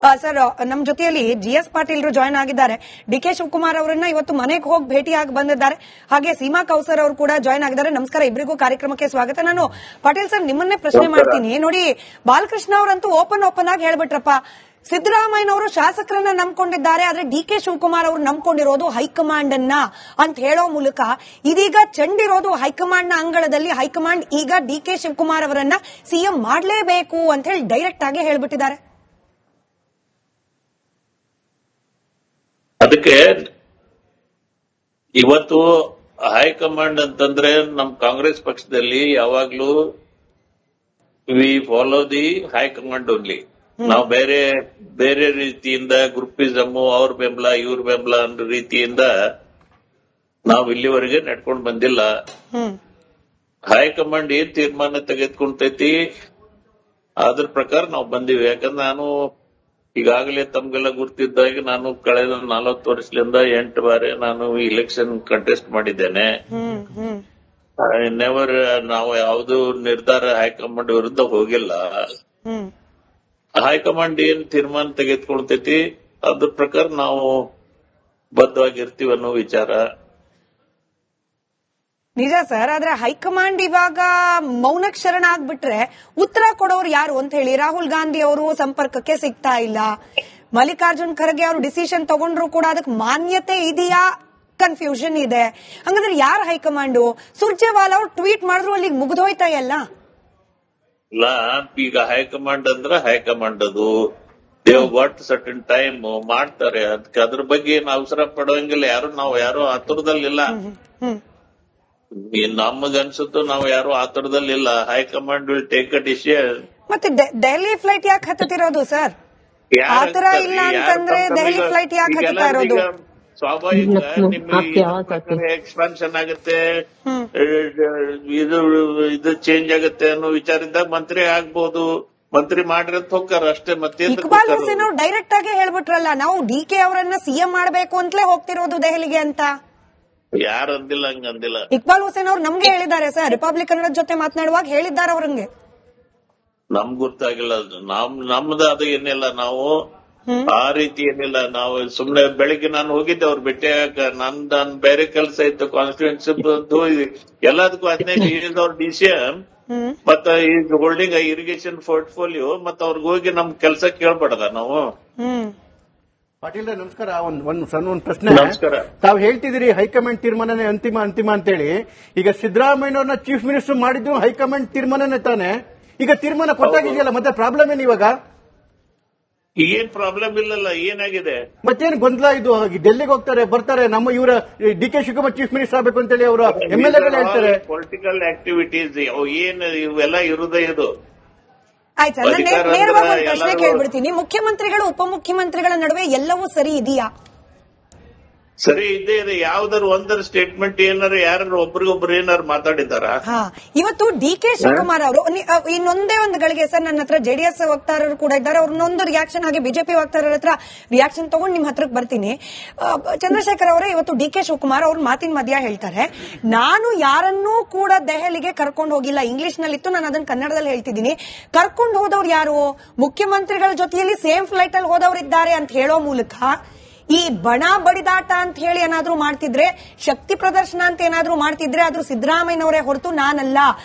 Sir, ನಮ್ ಜೊತೆಯಲ್ಲಿ GS ಪಾಟೀಲ್ರು join ಆಗಿದ್ದಾರೆ. DK ಶಿವಕುಮಾರ್ ಅವರನ್ನ ಇವತ್ತು ಮನೆಗೆ ಹೋಗಿ ಭೇಟಿಯಾಗಿ ಬಂದಿದ್ದಾರೆ. ಹಾಗೆ ಸೀಮಾ ಕೌಸರ್ ಅವರು ಕೂಡ ಜಾಯ್ನ್ ಆಗಿದ್ದಾರೆ. ನಮಸ್ಕಾರ, ಇಬ್ಬರಿಗೂ ಕಾರ್ಯಕ್ರಮಕ್ಕೆ ಸ್ವಾಗತ. ನಾನು ಪಾಟೀಲ್ ಸರ್ ನಿಮ್ಮನ್ನೇ ಪ್ರಶ್ನೆ ಮಾಡ್ತೀನಿ. ನೋಡಿ, ಬಾಲಕೃಷ್ಣ ಅವರಂತೂ ಓಪನ್ ಆಗಿ ಹೇಳ್ಬಿಟ್ರಪ್ಪ, ಸಿದ್ದರಾಮಯ್ಯನವರು ಶಾಸಕರನ್ನ ನಂಬ್ಕೊಂಡಿದ್ದಾರೆ, ಆದ್ರೆ DK ಶಿವಕುಮಾರ್ ಅವರು ನಂಬ್ಕೊಂಡಿರೋದು ಹೈಕಮಾಂಡ್ ಅನ್ನ ಅಂತ ಹೇಳೋ ಮೂಲಕ ಇದೀಗ ಚೆಂಡಿರೋದು ಹೈಕಮಾಂಡ್ ನ ಅಂಗಳದಲ್ಲಿ. ಹೈಕಮಾಂಡ್ ಈಗ DK ಶಿವಕುಮಾರ್ ಅವರನ್ನ CM ಮಾಡಲೇಬೇಕು ಅಂತ ಹೇಳಿ ಡೈರೆಕ್ಟ್ ಆಗಿ ಹೇಳ್ಬಿಟ್ಟಿದ್ದಾರೆ. ಅದಕ್ಕೆ ಇವತ್ತು ಹೈಕಮಾಂಡ್ ಅಂತಂದ್ರೆ ನಮ್ ಕಾಂಗ್ರೆಸ್ ಪಕ್ಷದಲ್ಲಿ ಯಾವಾಗ್ಲೂ we follow the high command only. ನಾವು ಬೇರೆ ಬೇರೆ ರೀತಿಯಿಂದ ಗ್ರೂಪಿಸಮ್, ಅವ್ರ ಬೆಂಬಲ ಇವ್ರ ಬೆಂಬಲ ಅನ್ನೋ ರೀತಿಯಿಂದ ನಾವು ಇಲ್ಲಿವರೆಗೆ ನಡ್ಕೊಂಡು ಬಂದಿಲ್ಲ. ಹೈಕಮಾಂಡ್ ಏನ್ ತೀರ್ಮಾನ ತೆಗೆದುಕೊಂತೈತಿ ಅದ್ರ ಪ್ರಕಾರ ನಾವು ಬಂದಿವಿ. ಯಾಕಂದ್ರೆ ನಾನು ಈಗಾಗಲೇ ತಮ್ಗೆಲ್ಲ ಗುರ್ತಿದ್ದಾಗ ನಾನು ಕಳೆದ 40 ವರ್ಷದಿಂದ 8 ಬಾರಿ ನಾನು ಇಲೆಕ್ಷನ್ ಕಂಟೆಸ್ಟ್ ಮಾಡಿದ್ದೇನೆ. ನೆವರ್ ನಾವು ಯಾವ್ದು ನಿರ್ಧಾರ ಹೈಕಮಾಂಡ್ ವಿರುದ್ಧ ಹೋಗಿಲ್ಲ. ಹೈಕಮಾಂಡ್ ಏನ್ ತೀರ್ಮಾನ ತೆಗೆದುಕೊಳ್ತೈತಿ ಅದ್ರ ಪ್ರಕಾರ ನಾವು ಬದ್ಧವಾಗಿರ್ತೀವಿ ಅನ್ನೋ ವಿಚಾರ ನಿಜ ಸರ್. ಆದ್ರೆ ಹೈಕಮಾಂಡ್ ಇವಾಗ ಮೌನಕ್ಕೆ ಶರಣ ಆಗ್ಬಿಟ್ರೆ ಉತ್ತರ ಕೊಡೋರು ಯಾರು ಅಂತ ಹೇಳಿ ರಾಹುಲ್ ಗಾಂಧಿ ಅವರು ಸಂಪರ್ಕಕ್ಕೆ ಸಿಗ್ತಾ ಇಲ್ಲ. ಮಲ್ಲಿಕಾರ್ಜುನ್ ಖರ್ಗೆ ಅವರು ಡಿಸಿಷನ್ ತಗೊಂಡ್ರು ಕೂಡ ಅದಕ್ಕೆ ಮಾನ್ಯತೆ ಇದೆಯಾ, ಕನ್ಫ್ಯೂಷನ್ ಇದೆ. ಹಂಗಂದ್ರೆ ಯಾರು ಹೈಕಮಾಂಡು? ಸುರ್ಜೇವಾಲಾ ಅವ್ರು ಟ್ವೀಟ್ ಮಾಡಿದ್ರು ಅಲ್ಲಿಗೆ ಮುಗಿದೋಯ್ತಾ ಎಲ್ಲ. ಇಲ್ಲ, ಈಗ ಹೈಕಮಾಂಡ್ ಅಂದ್ರೆ ಹೈಕಮಾಂಡ್ ಅದು ದೇವ್ ವಾಟ್ ಸರ್ಟನ್ ಟೈಮ್ ಮಾಡ್ತಾರೆ. ಅದಕ್ಕೆ ಅದ್ರ ಬಗ್ಗೆ ಏನು ಅವಸರ ಪಡೋಂಗಿಲ್ಲ. ನಾವು ಯಾರು ಆತುರದಲ್ಲಿಲ್ಲ. ನಮಗನ್ಸುತ್ತೋ ನಾವು ಯಾರು ಆತುರದಲ್ಲಿಲ್ಲ. High command will take a decision. ಮತ್ತೆ ದೆಹಲಿ ಫ್ಲೈಟ್ ಯಾಕೆ ಹತ್ತುತ್ತಿರೋದು ಸರ್? ಆತರ ಇಲ್ಲ ಅಂತಂದ್ರೆ ದೆಹಲಿ ಫ್ಲೈಟ್ ಯಾಕೆ ಹತ್ತುತ್ತಾ ಇರೋದು? ಸ್ವಾಭಾವಿಕ ನಿಮ್ಮ ಎಕ್ಸ್ಪಾನ್ಷನ್ ಆಗುತ್ತೆ, ಇದು ಚೇಂಜ್ ಆಗುತ್ತೆ ಅನ್ನೋ ವಿಚಾರದಿಂದ ಮಂತ್ರಿ ಆಗ್ಬಹುದು. ಮಂತ್ರಿ ಮಾಡಿರತ್ ಹೋಗ್ತಾರ ಅಷ್ಟೇ. ಮತ್ತೆ ಇಕ್ಬಾಲ್ ಹುಸೇನ್ ಅವ್ರು ಡೈರೆಕ್ಟ್ ಆಗಿ ಹೇಳ್ಬಿಟ್ರಲ್ಲ, ನಾವು DK ಅವರನ್ನ CM ಮಾಡಬೇಕು ಅಂತಲೇ ಹೋಗ್ತಿರೋದು ದೆಹಲಿಗೆ ಅಂತ. ಯಾರು ಅಂದಿಲ್ಲ, ಹಂಗಂದಿಲ್ಲ. ಇಕ್ಬಾಲ್ ಹುಸೇನ್ ಅವ್ರು ನಮ್ಗೆ ಹೇಳಿದ್ದಾರೆ ಸರ್, ರಿಪಬ್ಲಿಕನ್ ಜೊತೆ ಮಾತನಾಡುವಾಗ ಹೇಳಿದ್ದಾರೆ ಅವ್ರಂಗೆ. ನಮ್ಗ್ ಗೊತ್ತಾಗಿಲ್ಲ. ನಮ್ದು ಅದು ಏನಿಲ್ಲ, ನಾವು ಆ ರೀತಿ ಏನಿಲ್ಲ. ನಾವು ಸುಮ್ನೆ ಬೆಳಿಗ್ಗೆ ನಾನು ಹೋಗಿದ್ದೆ ಅವ್ರು ಭೇಟಿಯಾಗ. ನನ್ ಬೇರೆ ಕೆಲಸ ಇತ್ತು, ಕಾನ್ಸ್ಟಿಟ್ಯೂನ್ಸಿ ಎಲ್ಲದಕ್ಕೂ 15 ಅವ್ರ DCM ಮತ್ತ ಈಸ್ ಹೋಲ್ಡಿಂಗ್ ಇರಿಗೇಷನ್ ಪೋರ್ಟ್ಫೋಲಿಯೋ. ಮತ್ತ ಅವ್ರಿಗೆ ಹೋಗಿ ನಮ್ ಕೆಲಸ ಕೇಳ್ಬಾರ್ದ ನಾವು? ಪಾಟೀಲ್ ನಮಸ್ಕಾರ. ಒಂದು ಪ್ರಶ್ನೆ. ನಮಸ್ಕಾರ. ತಾವು ಹೇಳ್ತಿದ್ದೀರಿ ಹೈಕಮಾಂಡ್ ತೀರ್ಮಾನನೇ ಅಂತಿಮ ಅಂತೇಳಿ. ಈಗ ಸಿದ್ದರಾಮಯ್ಯನವ್ರನ್ನ ಚೀಫ್ ಮಿನಿಸ್ಟರ್ ಮಾಡಿದ್ದು ಹೈಕಮಾಂಡ್ ತೀರ್ಮಾನನೇ ತಾನೆ. ಈಗ ತೀರ್ಮಾನ ಕೊಟ್ಟಾಗಿದೆಯಲ್ಲ, ಮತ್ತೆ ಪ್ರಾಬ್ಲಮ್ ಏನು ಇವಾಗ? ಏನ್ ಪ್ರಾಬ್ಲಮ್ ಇಲ್ಲಲ್ಲ, ಏನಾಗಿದೆ? ಮತ್ತೇನು ಗೊಂದಲ ಇದು? ಡೆಲ್ಲಿಗೆ ಹೋಗ್ತಾರೆ, ಬರ್ತಾರೆ, ನಮ್ಮ ಇವರ DK ಶಿವಕುಮಾರ್ ಚೀಫ್ ಮಿನಿಸ್ಟರ್ ಆಗ್ಬೇಕು ಅಂತೇಳಿ ಅವರು MLA ಹೇಳ್ತಾರೆ. ಪೊಲಿಟಿಕಲ್ ಆಕ್ಟಿವಿಟೀಸ್ ಏನ್ ಇವೆಲ್ಲ ಇರುದೇ ಇದು. ಆಯ್ತು, ನೇರವಾಗಿ ಒಂದು ಪ್ರಶ್ನೆ ಕೇಳ್ಬಿಡ್ತೀನಿ. ಮುಖ್ಯಮಂತ್ರಿಗಳು ಉಪಮುಖ್ಯಮಂತ್ರಿಗಳ ನಡುವೆ ಎಲ್ಲವೂ ಸರಿ ಇದೆಯಾ? ಸರಿ ಇದೆ. ಯಾವ್ದಾರು ಒಂದರ ಸ್ಟೇಟ್ಮೆಂಟ್ ಏನಾರು ಯಾರು ಒಬ್ರಿಗೊಬ್ರು ಏನಾರು ಮಾತಾಡಿದಾರ? ಇವತ್ತು DK ಶಿವಕುಮಾರ್ ಅವರು ಇನ್ನೊಂದೇ ಒಂದು ಗಳಿಗೆ ಸರ್, ನನ್ನ ಹತ್ರ JDS ವಕ್ತಾರರು ಕೂಡ ಇದ್ದಾರೆ, ಅವ್ರನ್ನೊಂದು ರಿಯಾಕ್ಷನ್, ಹಾಗೆ ಬಿಜೆಪಿ ವಕ್ತಾರರ ಹತ್ರ ರಿಯಾಕ್ಷನ್ ತಗೊಂಡು ನಿಮ್ ಹತ್ರಕ್ಕೆ ಬರ್ತೀನಿ. ಚಂದ್ರಶೇಖರ್ ಅವರೇ, ಇವತ್ತು DK ಶಿವಕುಮಾರ್ ಅವ್ರ ಮಾತಿನ ಮಧ್ಯ ಹೇಳ್ತಾರೆ, ನಾನು ಯಾರನ್ನೂ ಕೂಡ ದೆಹಲಿಗೆ ಕರ್ಕೊಂಡು ಹೋಗಿಲ್ಲ. ಇಂಗ್ಲಿಷ್ ನಲ್ಲಿತ್ತು, ನಾನು ಅದನ್ನ ಕನ್ನಡದಲ್ಲಿ ಹೇಳ್ತಿದ್ದೀನಿ. ಕರ್ಕೊಂಡು ಹೋದವ್ರು ಯಾರು? ಮುಖ್ಯಮಂತ್ರಿಗಳ ಜೊತೆಯಲ್ಲಿ ಸೇಮ್ ಫ್ಲೈಟ್ ಅಲ್ಲಿ ಹೋದವರಿದ್ದಾರೆ ಅಂತ ಹೇಳೋ ಮೂಲಕ ಈ ಬಣ ಬಡಿದಾಟ ಅಂತ ಹೇಳಿ ಏನಾದ್ರೂ ಮಾಡ್ತಿದ್ರೆ, ಶಕ್ತಿ ಪ್ರದರ್ಶನ ಅಂತ ಏನಾದ್ರೂ ಮಾಡ್ತಿದ್ರೆ ಆದ್ರೂ ಸಿದ್ದರಾಮಯ್ಯನವರೇ ಹೊರತು ನಾನಲ್ಲ.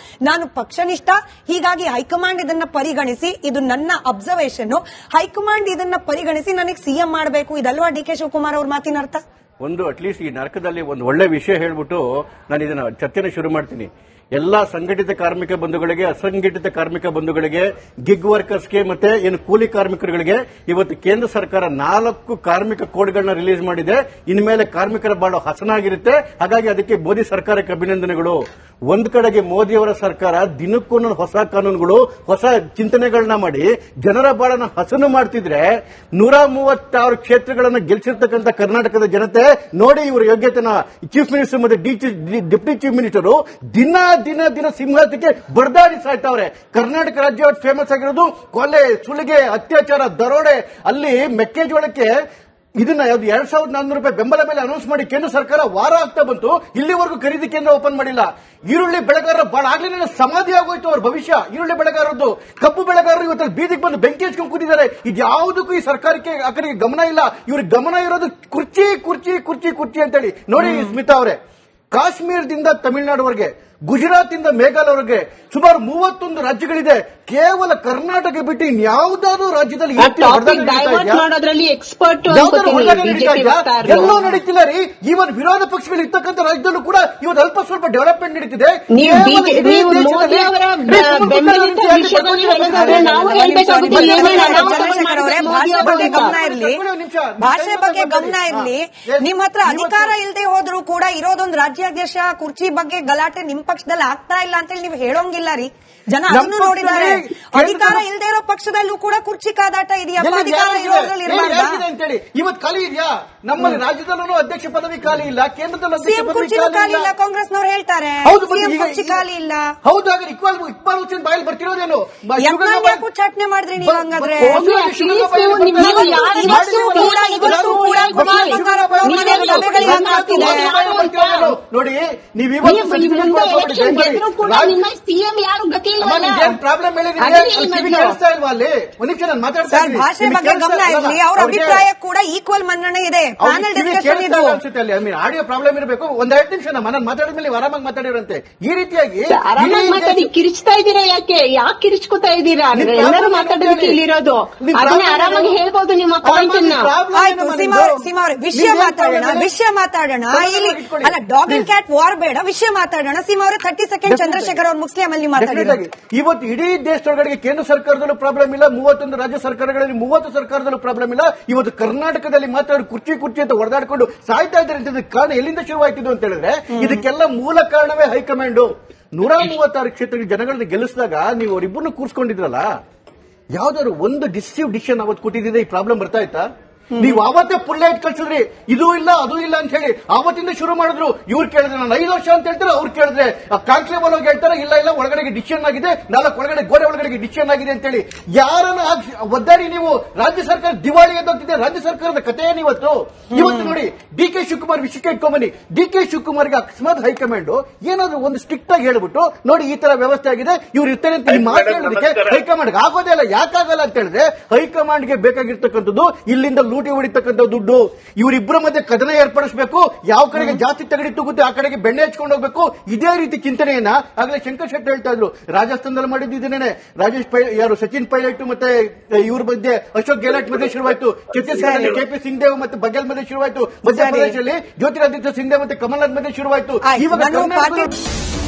ನಾನು ಪಕ್ಷನಿಷ್ಠ. ಹೀಗಾಗಿ ಹೈಕಮಾಂಡ್ ಇದನ್ನ ಪರಿಗಣಿಸಿ, ಇದು ನನ್ನ ಅಬ್ಸರ್ವೇಷನ್, ಹೈಕಮಾಂಡ್ ಇದನ್ನ ಪರಿಗಣಿಸಿ ನನಗೆ CM ಮಾಡಬೇಕು. ಇದಲ್ವಾ DK ಶಿವಕುಮಾರ್ ಅವ್ರ ಮಾತಿನ ಅರ್ಥ? ಅಟ್ಲೀಸ್ಟ್ ಈ ನರಕದಲ್ಲಿ ಒಂದು ಒಳ್ಳೆ ವಿಷಯ ಹೇಳ್ಬಿಟ್ಟು ನಾನು ಇದನ್ನ ಚರ್ಚೆನ ಶುರು ಮಾಡ್ತೀನಿ. ಎಲ್ಲಾ ಸಂಘಟಿತ ಕಾರ್ಮಿಕ ಬಂಧುಗಳಿಗೆ, ಅಸಂಘಟಿತ ಕಾರ್ಮಿಕ ಬಂಧುಗಳಿಗೆ, ಗಿಗ್ ವರ್ಕರ್ಸ್ಗೆ ಮತ್ತೆ ಏನು ಕೂಲಿ ಕಾರ್ಮಿಕರುಗಳಿಗೆ ಇವತ್ತು ಕೇಂದ್ರ ಸರ್ಕಾರ 4 ಕಾರ್ಮಿಕ ಕೋಡ್ಗಳನ್ನ ರಿಲೀಸ್ ಮಾಡಿದೆ. ಇನ್ಮೇಲೆ ಕಾರ್ಮಿಕರ ಬಾಳು ಹಸನಾಗಿರುತ್ತೆ. ಹಾಗಾಗಿ ಅದಕ್ಕೆ ಮೋದಿ ಸರ್ಕಾರಕ್ಕೆ ಅಭಿನಂದನೆಗಳು. ಒಂದ್ ಕಡೆಗೆ ಮೋದಿಯವರ ಸರ್ಕಾರ ದಿನಕ್ಕೊಂದೊಂದು ಹೊಸ ಕಾನೂನುಗಳು, ಹೊಸ ಚಿಂತನೆಗಳನ್ನ ಮಾಡಿ ಜನರ ಬಾಳನ್ನ ಹಸನು ಮಾಡ್ತಿದ್ರೆ, 136 ಕ್ಷೇತ್ರಗಳನ್ನ ಗೆಲ್ಸಿರ್ತಕ್ಕಂಥ ಕರ್ನಾಟಕದ ಜನತೆ ನೋಡಿ ಇವರ ಯೋಗ್ಯತೆನ. ಚೀಫ್ ಮಿನಿಸ್ಟರ್ ಮತ್ತೆ ಡೆಪ್ಯೂಟಿ ಚೀಫ್ ಮಿನಿಸ್ಟರ್ ದಿನ ಸಿಂಹಾಸನಕ್ಕೆ ಬಡದಾಡಿ ಸಾಯ್ತಾವ್ರೆ. ಕರ್ನಾಟಕ ರಾಜ್ಯ ಫೇಮಸ್ ಆಗಿರೋದು ಕೊಲೆ, ಸುಲಿಗೆ, ಅತ್ಯಾಚಾರ, ದರೋಡೆ. ಅಲ್ಲಿ ಮೆಕ್ಕೆಜೋಳಕ್ಕೆ ಇದನ್ನ 2,400 ರೂಪಾಯಿ ಬೆಂಬಲ ಬೆಲೆ ಅನೌನ್ಸ್ ಮಾಡಿ ಕೇಂದ್ರ ಸರ್ಕಾರ ವಾರ ಆಗ್ತಾ ಬಂತು, ಇಲ್ಲಿವರೆಗೂ ಖರೀದಿ ಕೇಂದ್ರ ಓಪನ್ ಮಾಡಿಲ್ಲ. ಈರುಳ್ಳಿ ಬೆಳೆಗಾರರ ಬಾಳ ಆಗ್ಲೇ ಸಮಾಧಿ ಆಗೋಯ್ತು ಅವ್ರ ಭವಿಷ್ಯ. ಈರುಳ್ಳಿ ಬೆಳೆಗಾರರದ್ದು, ಕಬ್ಬು ಬೆಳೆಗಾರರು ಇವತ್ತು ಬೀದಿಗೆ ಬಂದು ಬೆಂಕಿ ಹಚ್ಕೊಂಡು ಕೂತಿದ್ದಾರೆ. ಇದ್ಯಾವುದಕ್ಕೂ ಈ ಸರ್ಕಾರಕ್ಕೆ ಆ ಕಡೆಗೆ ಗಮನ ಇಲ್ಲ. ಇವ್ರಿಗೆ ಗಮನ ಇರೋದು ಕುರ್ಚಿ ಕುರ್ಚಿ ಕುರ್ಚಿ ಕುರ್ಚಿ ಅಂತೇಳಿ. ನೋಡಿ ಸ್ಮಿತಾ ಅವರೇ, ಕಾಶ್ಮೀರದಿಂದ ತಮಿಳುನಾಡುವರೆಗೆ, ಗುಜರಾತ್ ಇಂದ ಮೇಘಾಲಯವರೆಗೆ ಸುಮಾರು 31 ರಾಜ್ಯಗಳಿದೆ. ಕೇವಲ ಕರ್ನಾಟಕ ಬಿಟ್ಟು ಇನ್ಯಾವುದಾದ್ರೂ ರಾಜ್ಯದಲ್ಲಿ ಈ ರೀತಿ ಹೊಡೆದಾಟ ನಡೀತಾ ಇದೆಯಾ? ಮಾಡೋದ್ರಲ್ಲಿ ಎಕ್ಸ್ಪರ್ಟ್ ಯಾವ್ದಾದ್ರು ಹೊಡೆದಾಟ ನಡೀತಾ ಇದೆಯಾ? ಎಲ್ಲೋ ನಡೀತಿಲ್ಲ ರೀ. ಈವನ್ ವಿರೋಧ ಪಕ್ಷಗಳು ಇರ್ತಕ್ಕಂಥ ರಾಜ್ಯದಲ್ಲೂ ಕೂಡ ಇವತ್ತು ಅಲ್ಪ ಸ್ವಲ್ಪ ಡೆವಲಪ್ಮೆಂಟ್ ನಡೀತಿದೆ. ನೀವು ಮೋದಿ ಅವರ ಬೆಂಬಲಿತ ವಿಷಯದಲ್ಲಿ ಹೇಳೋದಾದ್ರೆ ನಾವು ಹೇಳ್ಬೇಕಾಗುತ್ತೆ ಏನೇನು ಚಂದ್ರಶೇಖರ್ ಅವರೇ, ಭಾಷೆ ಬಗ್ಗೆ ಗಮನ ಇರಲಿ, ಭಾಷೆ ಬಗ್ಗೆ ಗಮನ ಇರಲಿ. ನಿಮ್ ಹತ್ರ ಅಧಿಕಾರ ಇಲ್ಲದೆ ಹೋದ್ರೂ ಕೂಡ ಇರೋದೊಂದು ರಾಜ್ಯಾಧ್ಯಕ್ಷ ಕುರ್ಚಿ ಬಗ್ಗೆ ಗಲಾಟೆ ನಿಮ್ ಪಕ್ಷದಲ್ಲಿ ಆಗ್ತಾ ಇಲ್ಲ ಅಂತೇಳಿ ನೀವು ಹೇಳೋಂಗಿಲ್ಲ ರೀ. ಜನ ಅದನ್ನು ನೋಡಿದ್ದಾರೆ. ಅಧಿಕಾರ ಇಲ್ಲದೆ ಇರೋ ಪಕ್ಷದಲ್ಲೂ ಕೂಡ ಕುರ್ಚಿ ಕಾದಾಟ ಇದೆಯಪ್ಪ, ಅಧಿಕಾರ ಇರೋದ್ರಲ್ಲಿ ಇರಬಾರ್ದಾ? ಅಂತೇಳಿ ಇವತ್ತು ಖಾಲಿ ಇದೆಯಾ? ನಮ್ಮಲ್ಲಿ ರಾಜ್ಯದಲ್ಲೂ ಅಧ್ಯಕ್ಷ ಪದವಿ ಖಾಲಿ ಇಲ್ಲ, ಕೇಂದ್ರದಲ್ಲೂ ಅಧ್ಯಕ್ಷ ಸಿಎಂ ಪದವಿ ಕುರ್ಚಿನೂ ಖಾಲಿ ಖಾಲಿ ಇಲ್ಲ, ಇಲ್ಲ. ಕಾಂಗ್ರೆಸ್ನವರು ಹೇಳ್ತಾರೆ. ಹೌದು, ಸಿಎಂ ಕುರ್ಚಿ ಖಾಲಿ ಇಲ್ಲ. ಹೌದು. ಹಾಗಾದ್ರೆ ಇಕ್ಬಾಲ್ ಹುಸೇನ್ ಬಾಯಲ್ಲಿ ಬರ್ತಿರೋದೇನು? ಯಾಕೆ ಉಚ್ಚಾಟನೆ ಮಾಡಿದ್ರಿ ನೀವು ಹಂಗಾದ್ರೆ? ನೋಡಿ, ನೀವು ಸಿಎಂ ಯಾರು ಗತಿ ಪ್ರಾಬ್ಲಮ್ ಕೇಳಿಸ್ತಾ ಇಲ್ವಾ ಅಲ್ಲಿ? ಒಂದ್ ನಿಮಿಷ ನಾನು ಮಾತಾಡ್ತಾ ಇದ್ದೀನಿ. ಭಾಷೆ ಬಗ್ಗೆ ಗಮನ ಇರಲಿ. ಅವ್ರ ಅಭಿಪ್ರಾಯ ಕೂಡ ಈಕ್ವಲ್ ಮನ್ನಣೆ ಇದೆ. ಪ್ಯಾನೆಲ್ ಡಿಸ್ಕಷನ್ ಇದು ಅನ್ಸುತ್ತೆ ಅಲ್ಲಿ. ಆಡಿಯೋ ಪ್ರಾಬ್ಲಮ್ ಇರಬೇಕು. ಒಂದ್ 2 ನಿಮಿಷ ನಾನು ಮಾತಾಡಿದ್ಮೇಲೆ ಆರಾಮಾಗಿ ಮಾತಾಡಿರಂತೆ. ಈ ರೀತಿಯಾಗಿ ಆರಾಮಾಗಿ ಮಾತಾಡಿ. ಕಿರಿಚ್ತಾ ಇದ್ದೀರಾ? ಯಾಕೆ ಕಿರಿಚ್ಕೋತಾ ಇದ್ದೀರಾ? ಎಲ್ಲರೂ ಮಾತಾಡೋದಕ್ಕೆ ಇಲ್ಲಿರೋದು. ಅದನ್ನ ಆರಾಮಾಗಿ ಹೇಳ್ಬೋದು ನಿಮ್ಮ ಪಾಯಿಂಟ್ ಅನ್ನ. ಆಯ್ತು ಸೀಮಾ ಅವರೇ, ವಿಷಯ ಮಾತಾಡೋಣ. ಇಲ್ಲಿ ಅಲ್ಲ, ಡಾಗ್ ಅಂಡ್ ಕ್ಯಾಟ್ ವಾರ್ ಬೇಡ, ವಿಷಯ ಮಾತಾಡೋಣ. ಸೀಮಾ ಅವರೇ 30 ಸೆಕೆಂಡ್. ಚಂದ್ರಶೇಖರ್ ಅವ್ರ ಮುಸ್ಲಿಂ ಅಲ್ಲಿ ಮಾತಾಡಿದ್ದಾರೆ. ಇವತ್ತು ಇಡೀ ದೇಶದೊಳಗಡೆ ಕೇಂದ್ರ ಸರ್ಕಾರದಲ್ಲೂ ಪ್ರಾಬ್ಲಮ್ ಇಲ್ಲ, 31 ರಾಜ್ಯ ಸರ್ಕಾರಗಳಲ್ಲಿ 30 ಸರ್ಕಾರದಲ್ಲೂ ಪ್ರಾಬ್ಲಮ್ ಇಲ್ಲ. ಇವತ್ತು ಕರ್ನಾಟಕದಲ್ಲಿ ಮಾತಾಡಿ ಕುರ್ಚಿ ಅಂತ ಹೊಡೆದಾಡ್ಕೊಂಡು ಸಾಯ್ತಾ ಇದ್ದಾರೆ ಅಂತ ಕಾರಣ ಎಲ್ಲಿಂದ ಶುರುವಾಯ್ತಿದ್ದು ಅಂತ ಹೇಳಿದ್ರೆ, ಇದಕ್ಕೆಲ್ಲ ಮೂಲ ಕಾರಣವೇ ಹೈಕಮಾಂಡ್. 136 ಕ್ಷೇತ್ರಗಳ ಜನಗಳನ್ನ ಗೆಲ್ಲಿಸಿದಾಗ ನೀವು ಅವರಿಬ್ಬರನ್ನು ಕೂರ್ಸ್ಕೊಂಡಿದ್ರಲ್ಲ, ಯಾವ್ದಾದ್ರು ಒಂದು ಡಿಸಿಷನ್ ಅವತ್ತು ಕೊಟ್ಟಿದ್ದೆ ಈ ಪ್ರಾಬ್ಲಮ್ ಬರ್ತಾ ಇತ್ತಾ? ನೀವು ಅವತ್ತೇ ಪುಲ್ಲೇಟ್ ಕಳ್ಸಿದ್ರಿ, ಇದು ಇಲ್ಲ ಅದು ಇಲ್ಲ ಅಂತ ಹೇಳಿ ಅವತ್ತಿಂದ ಶುರು ಮಾಡಿದ್ರು. ಇವ್ರು ಕೇಳಿದ್ರೆ ನಾನು 5 ವರ್ಷ ಅಂತ ಹೇಳ್ತಾರೆ, ಅವ್ರು ಕೇಳಿದ್ರೆ ಕಾನ್ಕ್ಲೇವ್ ಒಳಗೆ ಹೇಳ್ತಾರೆ ಇಲ್ಲ ಒಳಗಡೆಗೆ ಡಿಸಿಷನ್ ಆಗಿದೆ, 4 ಒಳಗಡೆ ಗೋಡೆ ಒಳಗಡೆ ಡಿಸಿಷನ್ ಆಗಿದೆ ಅಂತ ಹೇಳಿ ಯಾರನ್ನ ಒದ್ದಾಡಿ ನೀವು ರಾಜ್ಯ ಸರ್ಕಾರ ದಿವಾಳಿ ಎದ್ದೋಗ್ತಿದೆ. ರಾಜ್ಯ ಸರ್ಕಾರದ ಕಥೆ ಏನಿವತ್ತು? ಇವತ್ತು ನೋಡಿ, ಡಿ.ಕೆ. ಶಿವಕುಮಾರ್ ವಿಷಯಕ್ಕೆ ಇಟ್ಕೊಂಬನ್ನಿ. ಡಿ.ಕೆ. ಶಿವಕುಮಾರ್ಗೆ ಅಕಸ್ಮಾತ್ ಹೈಕಮಾಂಡ್ ಏನಾದ್ರು ಒಂದು ಸ್ಟ್ರಿಕ್ಟ್ ಆಗಿ ಹೇಳ್ಬಿಟ್ಟು ನೋಡಿ ಈ ತರ ವ್ಯವಸ್ಥೆ ಆಗಿದೆ, ಇವ್ರು ಇರ್ತಾರೆ ಅಂತ ಮಾತಾಡೋದಕ್ಕೆ ಹೈಕಮಾಂಡ್ ಆಗೋದೇ ಇಲ್ಲ. ಯಾಕಾಗಲ್ಲ ಅಂತ ಹೇಳಿದ್ರೆ, ಹೈಕಮಾಂಡ್ಗೆ ಬೇಕಾಗಿರ್ತಕ್ಕಂಥದ್ದು ಇಲ್ಲಿಂದ ಲೂಟಿ ಹೊಡಿತಕ್ಕಂಥ ದುಡ್ಡು. ಇವರಿಬ್ಬರ ಮಧ್ಯೆ ಕದನ ಏರ್ಪಡಿಸಬೇಕು, ಯಾವ ಕಡೆಗೆ ಜಾಸ್ತಿ ತಗಡಿ ತೂಗುತ್ತೆ ಆ ಕಡೆಗೆ ಬೆಣ್ಣೆ ಹಚ್ಕೊಂಡು ಹೋಗ್ಬೇಕು. ಇದೇ ರೀತಿ ಚಿಂತನೆಯನ್ನ ಆಗಲೇ ಶಂಕರ್ ಶೆಟ್ಟಿ ಹೇಳ್ತಾ ಇದ್ರು. ರಾಜಸ್ಥಾನದಲ್ಲಿ ಮಾಡಿದ್ದು ಇದನ್ನೇ. ಸಚಿನ್ ಪೈಲಟ್ ಮತ್ತೆ ಇವ್ರ ಮಧ್ಯೆ ಅಶೋಕ್ ಗೆಹ್ಲೋಟ್ ಮಧ್ಯೆ ಶುರುವಾಯಿತು. ಛತ್ತೀಸ್ಗಢದಲ್ಲಿ ಕೆಪಿ ಸಿಂಗ್ದೇವ್ ಮತ್ತೆ ಬಘೇಲ್ ಮಧ್ಯೆ ಶುರುವಾಯಿತು. ಮಧ್ಯಪ್ರದೇಶದಲ್ಲಿ ಜ್ಯೋತಿರಾದಿತ್ಯ ಸಿಂಧ್ಯಾ ಮತ್ತೆ ಕಮಲ್ನಾಥ್ ಮಧ್ಯೆ ಶುರುವಾಯಿತು. ಇವಾಗ